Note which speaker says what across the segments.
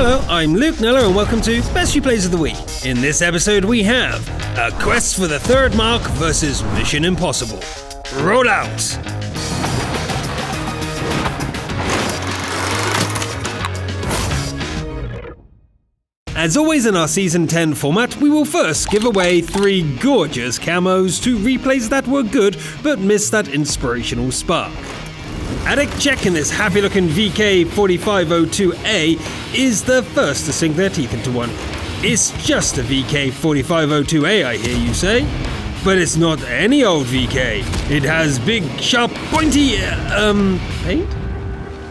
Speaker 1: Hello, I'm Luke Kneller and welcome to Best Replays of the Week. In this episode we have A Quest for the Third Mark versus Mission Impossible. Roll out! As always in our Season 10 format, we will first give away 3 gorgeous camos to replays that were good but missed that inspirational spark. Addict Check in this happy-looking VK4502A is the first to sink their teeth into one. It's just a VK4502A, I hear you say? But it's not any old VK. It has big, sharp, pointy, paint?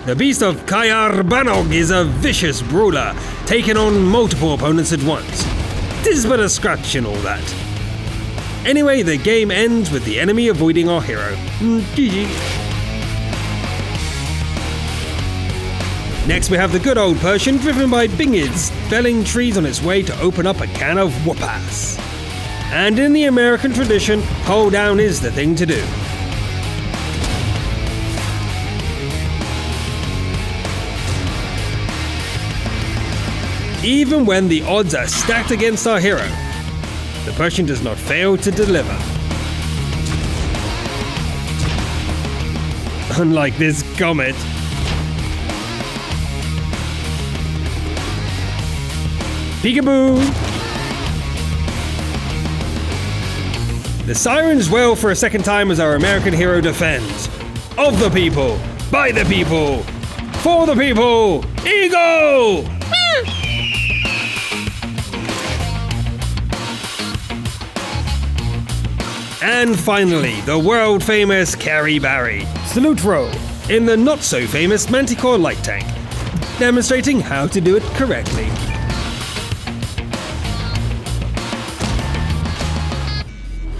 Speaker 1: The Beast of Kayar Banog is a vicious brawler, taking on multiple opponents at once. Tis but a scratch and all that. Anyway, the game ends with the enemy avoiding our hero. GG. Next we have the good old Persian driven by Bingids, felling trees on its way to open up a can of whoop-ass. And in the American tradition, hold down is the thing to do. Even when the odds are stacked against our hero, the Persian does not fail to deliver. Unlike this comet. Peekaboo! The sirens wail for a second time as our American hero defends. Of the people, by the people, for the people, Eagle! And finally, the world-famous Carrie Barry, salute roll, in the not-so-famous Manticore light tank, demonstrating how to do it correctly.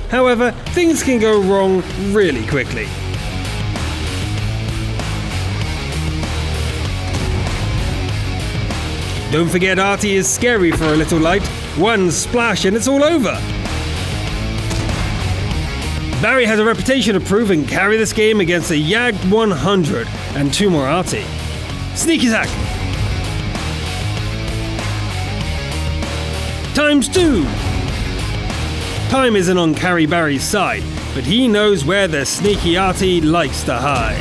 Speaker 1: However, things can go wrong really quickly. Don't forget Artie is scary for a little light. One splash and it's all over. Barry has a reputation to prove and carry this game against a Yag 100 and 2 more Artie. Sneak attack! ×2! Time isn't on Carrie Barry's side, but he knows where the sneaky Artie likes to hide.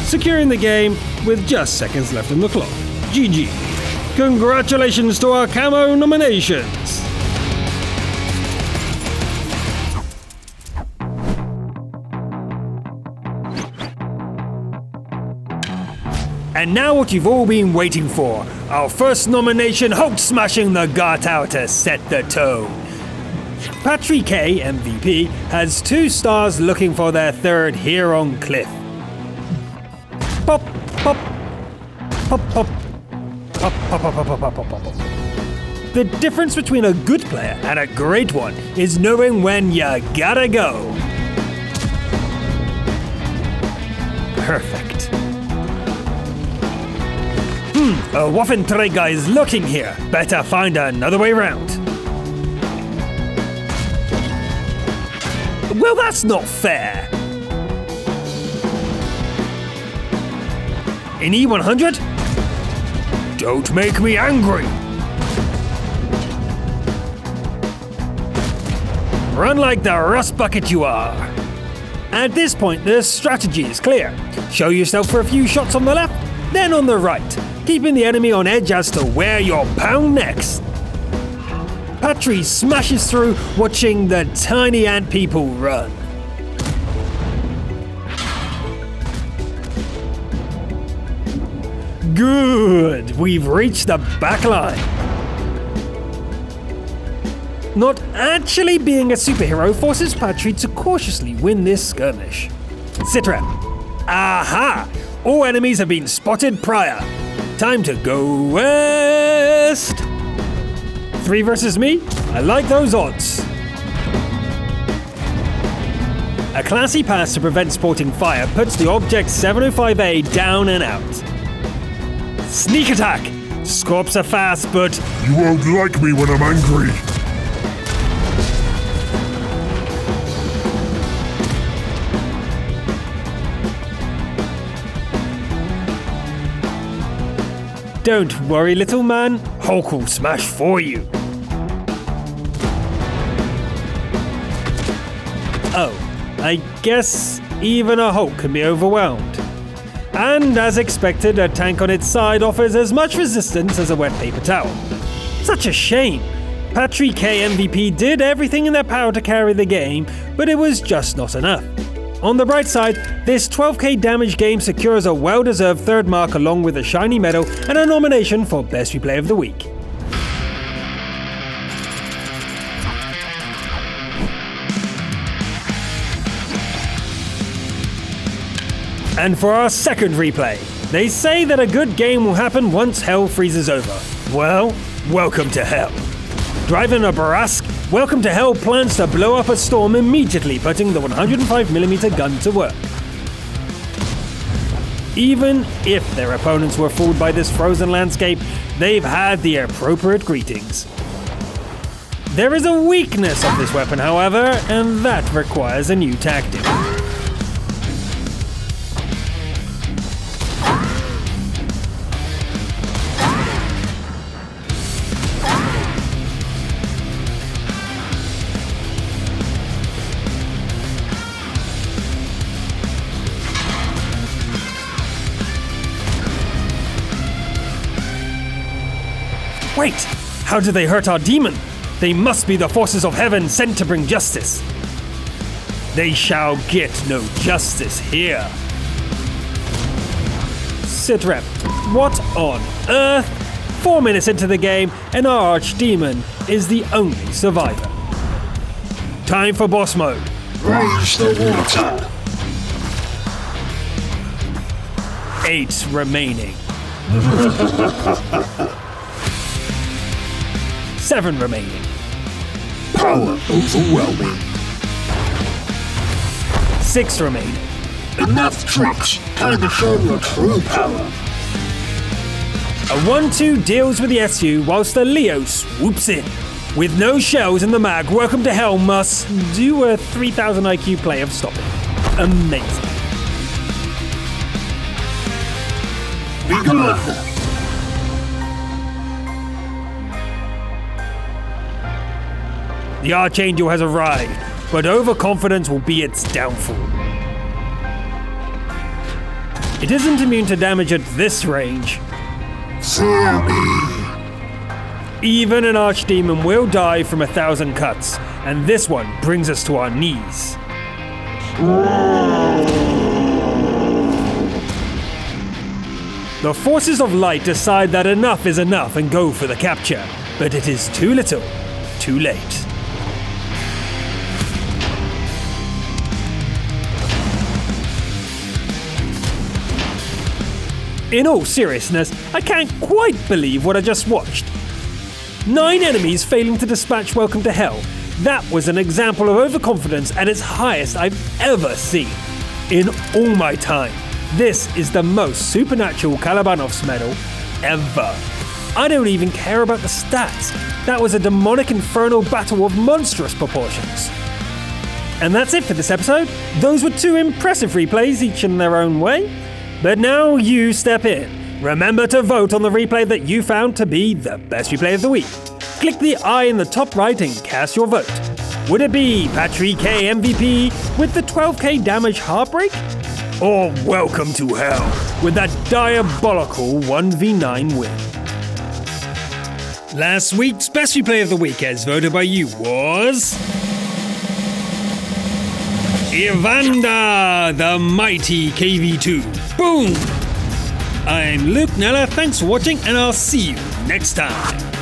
Speaker 1: Securing the game with just seconds left on the clock. GG. Congratulations to our camo nominations! And now what you've all been waiting for. Our first nomination, Hulk smashing the Gartau to set the tone. Patrick K, MVP, has 2 stars looking for their third here on Cliff. Pop, pop, pop, pop, pop, pop, pop, pop, pop, pop, pop, pop. The difference between a good player and a great one is knowing when you gotta go. Perfect. A Waffenträger is looking here. Better find another way round. Well, that's not fair. In E100? Don't make me angry. Run like the rust bucket you are. At this point, the strategy is clear. Show yourself for a few shots on the left, then on the right, keeping the enemy on edge as to where you'll pound next. Patry smashes through, watching the tiny ant people run. Good, we've reached the back line. Not actually being a superhero forces Patry to cautiously win this skirmish. Citra. Aha! All enemies have been spotted prior. Time to go west! 3 versus me? I like those odds. A classy pass to prevent sporting fire puts the Object 705A down and out. Sneak attack! Scorps are fast, but
Speaker 2: you won't like me when I'm angry.
Speaker 1: Don't worry, little man. Hulk will smash for you. Oh, I guess even a Hulk can be overwhelmed. And as expected, a tank on its side offers as much resistance as a wet paper towel. Such a shame. Patrick K MVP did everything in their power to carry the game, but it was just not enough. On the bright side, this 12k damage game secures a well-deserved third mark along with a shiny medal and a nomination for Best Replay of the Week. And for our second replay, they say that a good game will happen once hell freezes over. Well, welcome to hell. Driving a Barask, Welcome to Hell plans to blow up a storm immediately, putting the 105mm gun to work. Even if their opponents were fooled by this frozen landscape, they've had the appropriate greetings. There is a weakness of this weapon, however, and that requires a new tactic. Wait! How did they hurt our demon? They must be the forces of heaven sent to bring justice. They shall get no justice here. Sitrep, what on earth? 4 minutes into the game, and our archdemon is the only survivor. Time for boss mode.
Speaker 2: Raise the water.
Speaker 1: 8 remaining. 7 remaining.
Speaker 2: Power overwhelming.
Speaker 1: 6 remaining.
Speaker 2: Enough tricks. Time to show your true power.
Speaker 1: A 1-2 deals with the SU whilst the Leo swoops in. With no shells in the mag, Welcome to Hell must do a 3000 IQ play of stopping. Amazing.
Speaker 2: Be gone.
Speaker 1: The Archangel has arrived, but overconfidence will be its downfall. It isn't immune to damage at this range.
Speaker 2: Fear me.
Speaker 1: Even an Archdemon will die from 1,000 cuts, and this one brings us to our knees. The forces of light decide that enough is enough and go for the capture, but it is too little, too late. In all seriousness, I can't quite believe what I just watched. 9 enemies failing to dispatch Welcome to Hell. That was an example of overconfidence at its highest I've ever seen. In all my time, this is the most supernatural Kalabanov's medal ever. I don't even care about the stats. That was a demonic infernal battle of monstrous proportions. And that's it for this episode. Those were 2 impressive replays, each in their own way. But now you step in. Remember to vote on the replay that you found to be the best replay of the week. Click the I in the top right and cast your vote. Would it be Patrick K MVP with the 12k damage heartbreak? Or Welcome to Hell with that diabolical 1v9 win? Last week's best replay of the week, as voted by you, was Evander, the mighty KV2. Boom! I'm Luke Kneller, thanks for watching, and I'll see you next time.